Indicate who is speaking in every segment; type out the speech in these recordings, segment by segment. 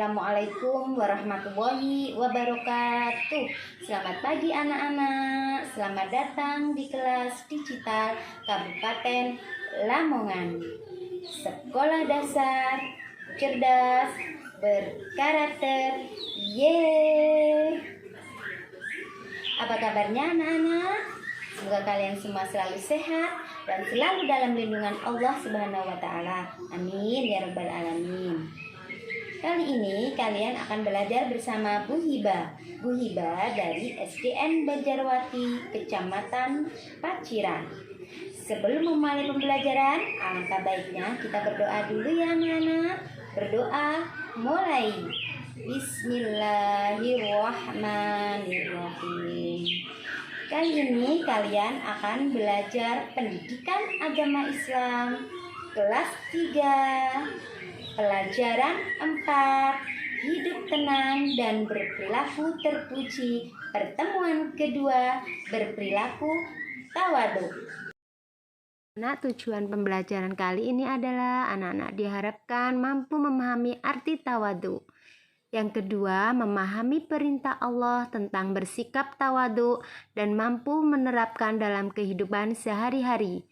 Speaker 1: Assalamualaikum warahmatullahi wabarakatuh. Selamat pagi anak-anak. Selamat datang di kelas digital Kabupaten Lamongan. Sekolah dasar cerdas berkarakter. Yeay. Apa kabarnya anak-anak? Semoga kalian semua selalu sehat dan selalu dalam lindungan Allah Subhanahu wa taala. Amin ya rabbal alamin. Kali ini kalian akan belajar bersama Bu Hiba. Bu Hiba dari SDN Banjarwati, Kecamatan Paciran. Sebelum memulai pembelajaran, alangkah baiknya kita berdoa dulu ya anak-anak. Berdoa mulai. Bismillahirrahmanirrahim. Kali ini kalian akan belajar pendidikan agama Islam kelas 3. Pelajaran 4, hidup tenang dan berperilaku terpuji. Pertemuan kedua, berperilaku tawadhu. Nah, tujuan pembelajaran kali ini adalah anak-anak diharapkan mampu memahami arti tawadhu. Yang kedua, memahami perintah Allah tentang bersikap tawadhu dan mampu menerapkan dalam kehidupan sehari-hari.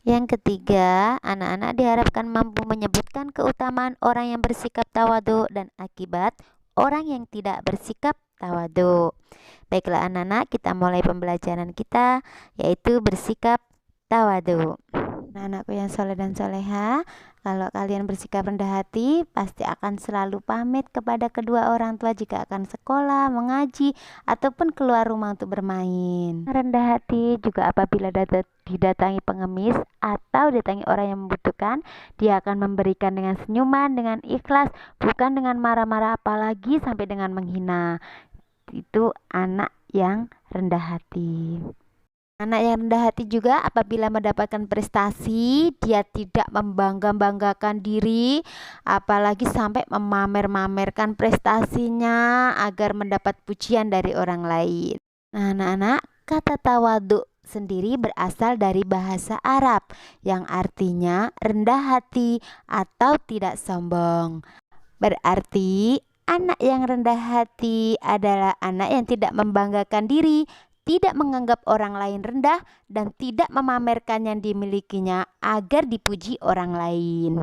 Speaker 1: Yang ketiga, anak-anak diharapkan mampu menyebutkan keutamaan orang yang bersikap tawadhu dan akibat orang yang tidak bersikap tawadhu. Baiklah anak-anak, kita mulai pembelajaran kita, yaitu bersikap tawadhu. Anak-anakku yang soleh dan soleha, kalau kalian bersikap rendah hati, pasti akan selalu pamit kepada kedua orang tua jika akan sekolah, mengaji, ataupun keluar rumah untuk bermain. Rendah hati juga apabila didatangi pengemis atau didatangi orang yang membutuhkan, dia akan memberikan dengan senyuman, dengan ikhlas, bukan dengan marah-marah apalagi sampai dengan menghina. Itu anak yang rendah hati. Anak yang rendah hati juga apabila mendapatkan prestasi, dia tidak membangga-banggakan diri, apalagi sampai memamer-mamerkan prestasinya agar mendapat pujian dari orang lain. Nah, anak-anak, kata tawadhu sendiri berasal dari bahasa Arab yang artinya rendah hati atau tidak sombong. Berarti anak yang rendah hati adalah anak yang tidak membanggakan diri, tidak menganggap orang lain rendah, dan tidak memamerkan yang dimilikinya agar dipuji orang lain.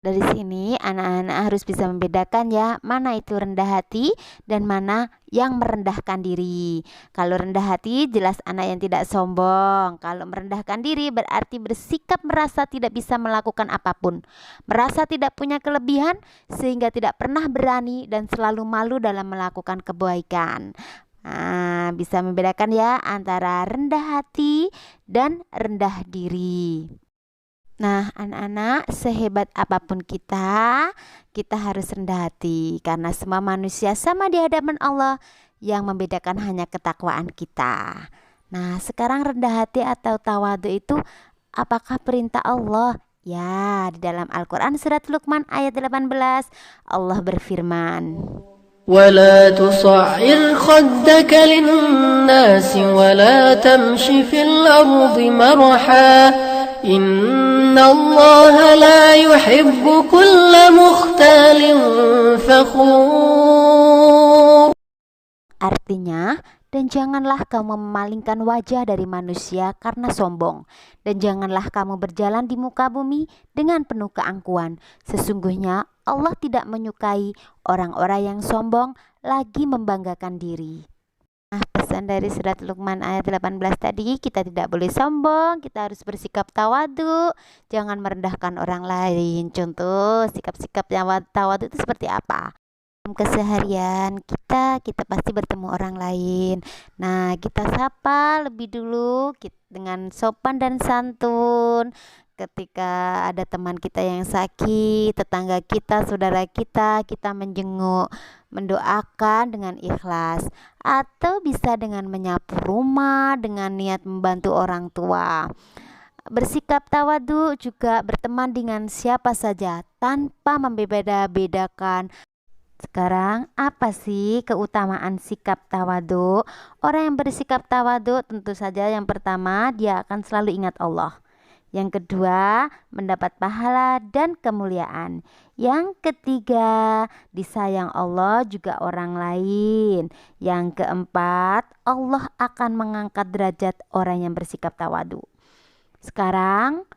Speaker 1: Dari sini anak-anak harus bisa membedakan ya, mana itu rendah hati dan mana yang merendahkan diri. Kalau rendah hati jelas anak yang tidak sombong. Kalau merendahkan diri berarti bersikap merasa tidak bisa melakukan apapun, merasa tidak punya kelebihan sehingga tidak pernah berani dan selalu malu dalam melakukan kebaikan. Nah, bisa membedakan ya antara rendah hati dan rendah diri. Nah, anak-anak, sehebat apapun kita harus rendah hati karena semua manusia sama di hadapan Allah, yang membedakan hanya ketakwaan kita. Nah, sekarang rendah hati atau tawadhu itu apakah perintah Allah? Ya, di dalam Al-Quran surat Luqman ayat 18 Allah berfirman,
Speaker 2: ولا تصعر خدك للناس ولا تمش في الأرض مرحا إن الله لا يحب كل مختال فخور.
Speaker 1: Artinya, dan janganlah kamu memalingkan wajah dari manusia karena sombong, dan janganlah kamu berjalan di muka bumi dengan penuh keangkuhan. Sesungguhnya Allah tidak menyukai orang-orang yang sombong lagi membanggakan diri. Nah, pesan dari surat Luqman ayat 18 tadi, kita tidak boleh sombong, kita harus bersikap tawadhu, jangan merendahkan orang lain. Contoh, sikap-sikap yang tawadhu itu seperti apa? Keseharian kita pasti bertemu orang lain. Nah, kita sapa lebih dulu dengan sopan dan santun. Ketika ada teman kita yang sakit, tetangga kita, saudara kita menjenguk, mendoakan dengan ikhlas, atau bisa dengan menyapu rumah dengan niat membantu orang tua. Bersikap tawadhu juga berteman dengan siapa saja tanpa membeda-bedakan. Sekarang, apa sih keutamaan sikap tawadhu? Orang yang bersikap tawadhu tentu saja yang pertama dia akan selalu ingat Allah. Yang kedua, mendapat pahala dan kemuliaan. Yang ketiga, disayang Allah juga orang lain. Yang keempat, Allah akan mengangkat derajat orang yang bersikap tawadu. Sekarang,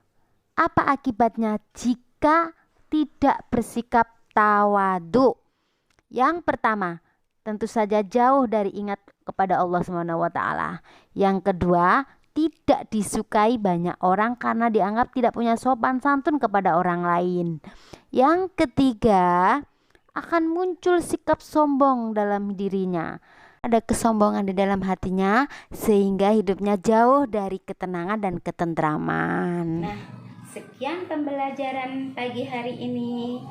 Speaker 1: apa akibatnya jika tidak bersikap tawadu? Yang pertama, tentu saja jauh dari ingat kepada Allah SWT. Yang kedua, tidak disukai banyak orang karena dianggap tidak punya sopan santun kepada orang lain. Yang ketiga, akan muncul sikap sombong dalam dirinya. Ada kesombongan di dalam hatinya sehingga hidupnya jauh dari ketenangan dan ketentraman. Nah, sekian pembelajaran pagi hari ini.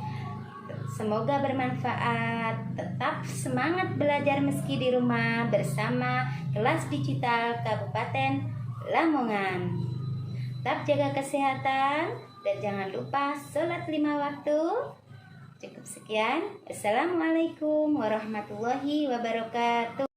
Speaker 1: Semoga bermanfaat. Tetap semangat belajar meski di rumah bersama kelas digital Kabupaten Lamongan. Tetap jaga kesehatan dan jangan lupa sholat 5 waktu. Cukup sekian. Assalamualaikum warahmatullahi wabarakatuh.